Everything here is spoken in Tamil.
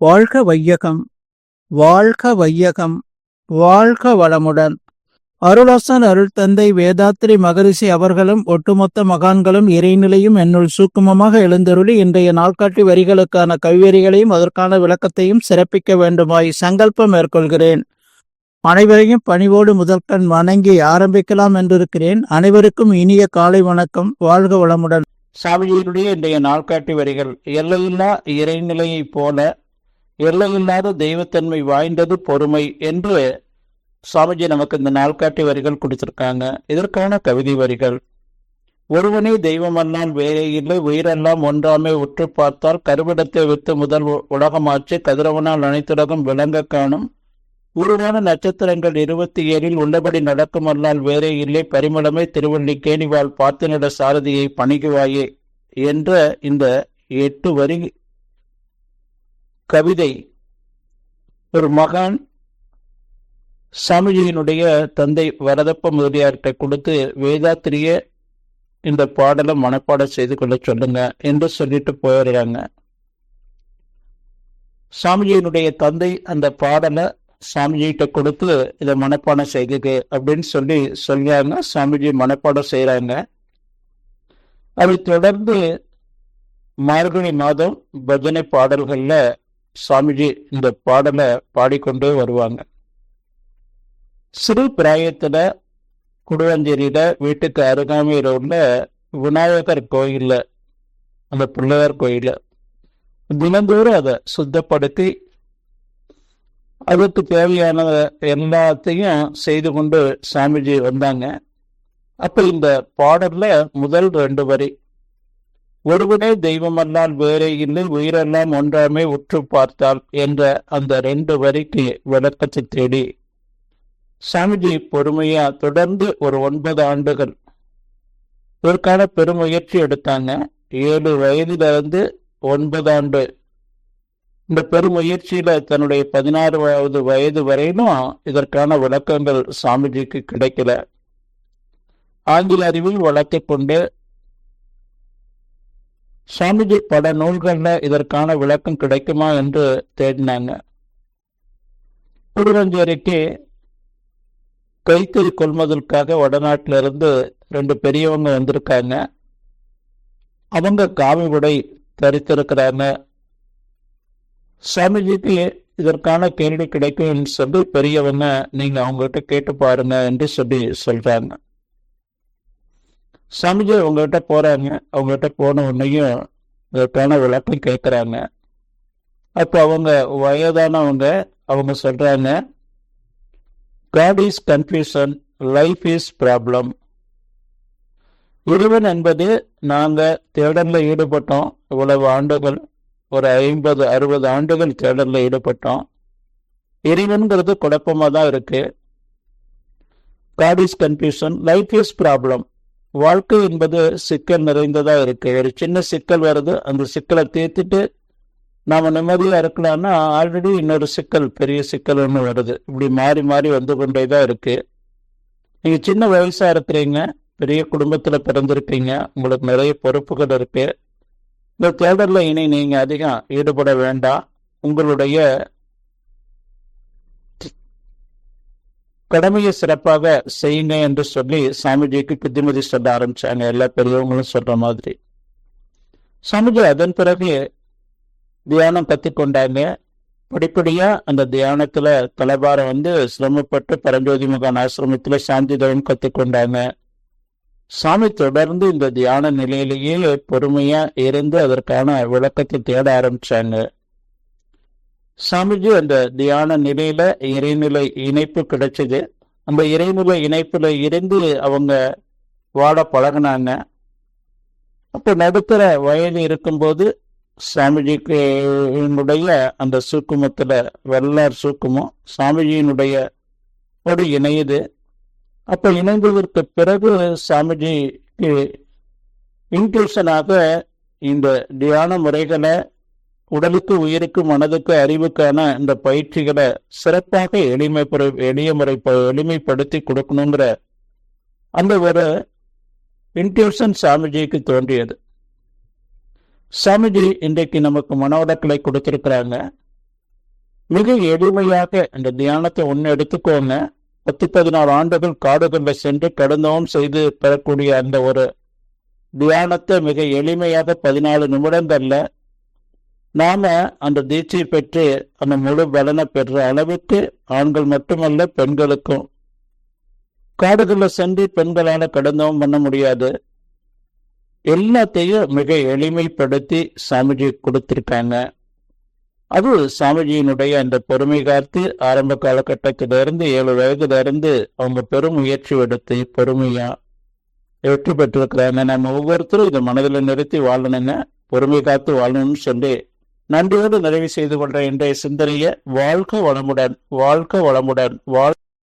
வாழ்க வையகம், வாழ்க வையகம், வாழ்க வளமுடன். அருளாசன் அருள் தந்தை வேதாத்ரி மகரிஷி அவர்களும் ஒட்டுமொத்த மகான்களும் இறைநிலையும் என்னுள் சூக்குமமாக எழுந்தருளி இன்றைய நாள்காட்டி வரிகளுக்கான கவிவரிகளையும் அதற்கான விளக்கத்தையும் சிறப்பிக்க வேண்டுமாய் சங்கல்பம் மேற்கொள்கிறேன். அனைவரையும் பணிவோடு முதற்கண் வணங்கி ஆரம்பிக்கலாம் என்றிருக்கிறேன். அனைவருக்கும் இனிய காலை வணக்கம். வாழ்க வளமுடன். சாமிஜியினுடைய இன்றைய நாள்காட்டி வரிகள். எல்லையில்லா இறைநிலையைப் போல எல்லையில்லாத தெய்வத்தன்மை வாய்ந்தது பொறுமை என்று சுவாமிஜி நமக்கு இந்த நாள்காட்டி வரிகள் கொடுத்திருக்காங்க. இதற்கான கவிதை வரிகள். ஒருவனே தெய்வமல்லால் வேறே இல்லை, உயிரெல்லாம் ஒன்றாமே உற்று பார்த்தால் கருவிடத்தை விட்டு முதல் உலகமாச்சு கதிரவனால் அனைத்துலகம் விளங்க காணும். உருவான நட்சத்திரங்கள் 27 உள்ளபடி நடக்குமல்லால் வேறே இல்லை, பரிமளமே திருவள்ளிக்கேணிவாள் பார்த்தினிட சாரதியை பணிகுவாயே என்ற இந்த 8 வரி கவிதை ஒரு மகான் சாமிஜியினுடைய தந்தை வரதப்ப முதலியார்கிட்ட கொடுத்து வேதாத்திரிய இந்த பாடலை மனப்பாடம் செய்து கொள்ள சொல்லுங்க என்று சொல்லிட்டு போயிடுறாங்க. சாமிஜியினுடைய தந்தை அந்த பாடலை சாமிஜிகிட்ட கொடுத்து இதை மனப்பாடம் செய்துக்கு அப்படின்னு சொல்லியாங்க. சாமிஜி மனப்பாடம் செய்யறாங்க. அதை தொடர்ந்து மார்கழி மாதம் பஜனை பாடல்கள்ல சுவாமிஜி இந்த பாடலை பாடிக்கொண்டு வருவாங்க. சிறு பிராயத்துல குடுவஞ்சேரியில வீட்டுக்கு அருகாமையில் உள்ள விநாயகர் கோயில்ல, அந்த பிள்ளையார் கோயில தினந்தோறும் அதை சுத்தப்படுத்தி அதற்கு தேவையான எல்லாத்தையும் செய்து கொண்டு சாமிஜி வந்தாங்க. அப்ப இந்த பாடல்ல முதல் 2 வரி, ஒருவனே தெய்வமல்லால் வேறே இல்லை, உயிரெல்லாம் ஒன்றாமே உற்று பார்த்தால் என்ற அந்த 2 வரிக்கு விளக்கத்தை தேடி சாமிஜி பொறுமையா தொடர்ந்து ஒரு 9 ஆண்டுகள் இதற்கான பெருமுயற்சி எடுத்தாங்க. 7 வயதிலிருந்து 9 ஆண்டு இந்த பெருமுயற்சியில தன்னுடைய 16வது வயது வரையிலும் இதற்கான விளக்கங்கள் சாமிஜிக்கு கிடைக்கல. ஆங்கில அறிவில் வளர்த்துக் கொண்டு சாமிஜி பல நூல்கள்ல இதற்கான விளக்கம் கிடைக்குமா என்று தேடினாங்க. குடுவஞ்சேரிக்கு கைத்தறி கொள்முதலுக்காக வடநாட்டிலிருந்து 2 பெரியவங்க வந்திருக்காங்க. அவங்க காவி உடை தரித்திருக்கிறாங்க. சாமிஜிக்கு இதற்கான கேள்வி கிடைக்கும் சொல்லி பெரியவங்க நீங்க அவங்ககிட்ட கேட்டு பாருங்க என்று சொல்றாங்க. சாமிஜி அவங்ககிட்ட போறாங்க. அவங்ககிட்ட போன உடனேயும் இதற்கான விளக்கம் கேட்கிறாங்க. அப்ப அவங்க வயதானவங்க அவங்க சொல்றாங்க, God is confusion, life is problem. இறைவன் என்பது நாங்க தேடல்ல ஈடுபட்டோம். இவ்வளவு ஆண்டுகள், ஒரு 50-60 ஆண்டுகள் தேடல்ல ஈடுபட்டோம். இறைவன்கிறது குழப்பமா தான் இருக்கு. God is confusion, life is problem. வாழ்க்கை என்பது சிக்கல் நிறைந்ததா இருக்கு. ஒரு சின்ன சிக்கல் வருது, அந்த சிக்கலை தீர்த்துட்டு நாம நிம்மதியா இருக்கலாம்னா ஆல்ரெடி இன்னொரு சிக்கல், பெரிய சிக்கல் ஒன்று வருது. இப்படி மாறி மாறி வந்து கொண்டேதான் இருக்கு. நீங்க சின்ன வயசா இருக்கிறீங்க, பெரிய குடும்பத்துல பிறந்திருக்கீங்க, உங்களுக்கு நிறைய பொறுப்புகள் இருக்கு. இந்த தேடல்ல இனி நீங்க அதிகம் ஈடுபட வேண்டாம். உங்களுடைய கடமையை சிறப்பாக செய்யுங்க என்று சொல்லி சாமிஜிக்கு புத்திமதி சொல்ல ஆரம்பிச்சாங்க. எல்லா பெரியவங்களும் சொல்ற மாதிரி. சாமிஜி அதன் பிறகு தியானம் கற்றுக்கொண்டாங்க. படிப்படியா அந்த தியானத்துல தலைபாரம் வந்து சிரமப்பட்டு பரஞ்சோதி மகான் ஆசிரமத்துல சாந்தி தவம் கற்றுக்கொண்டாங்க. சாமி தொடர்ந்து இந்த தியான நிலையிலேயே பொறுமையா இருந்து அதற்கான விளக்கத்தை தேட ஆரம்பிச்சாங்க. சாமிஜி அந்த தியான நிலையில இறைநிலை இணைப்பு கிடைச்சது. அந்த இறைநிலை இணைப்புல இருந்து அவங்க வாழ பழகினாங்க. அப்ப நடுத்தர வயது இருக்கும்போது சாமிஜிக்கு அந்த சூக்குமத்துல வெள்ளார் சூக்குமம் சாமிஜியினுடைய ஒரு இணையுது. அப்ப இணைந்ததற்கு பிறகு சாமிஜிக்கு இன்ட்யூஷனாக இந்த தியான முறைகளை உடலுக்கு, உயிருக்கு, மனதுக்கு, அறிவுக்கான இந்த பயிற்சிகளை சிறப்பாக எளிமைப்படுத்தி கொடுக்கணுங்கிற அந்த ஒரு இன்ட்யூஷன் சாமிஜிக்கு தோன்றியது. சாமிஜி இன்றைக்கு நமக்கு மனோடக்களை கொடுத்திருக்கிறாங்க. மிக எளிமையாக இந்த தியானத்தை ஒன்று எடுத்துக்கோங்க. 10-16 ஆண்டுகள் காடுகளில் சென்று கடுந்தவம் செய்து பெறக்கூடிய அந்த ஒரு தியானத்தை மிக எளிமையாக 14 நிமிடங்கள்ல நாம அந்த தீட்சை பெற்று அந்த முழு பலனை பெற்ற அளவுக்கு ஆண்கள் மட்டுமல்ல பெண்களுக்கும் காடுகளில் சென்று பெண்களால கடுந்தவம் பண்ண முடியாது. எல்லாத்தையும் மிக எளிமைப்படுத்தி சாமிஜி கொடுத்திருக்காங்க. அது சாமிஜியினுடைய அந்த பொறுமை காத்து ஆரம்ப காலகட்டத்திலிருந்து 7 வயதிலிருந்து அவங்க பெரும் முயற்சி எடுத்து பொறுமையா வெற்றி பெற்றிருக்கிறாங்க. நம்ம ஒவ்வொருத்தரும் இதை மனதில் நிறுத்தி வாழணுங்க, பொறுமை காத்து வாழணும்னு சொல்லி நன்றியோடு நிறைவு செய்து கொண்ட இன்றைய சிந்தனையை வாழ்க வளமுடன், வாழ்க வளமுடன், வாழ்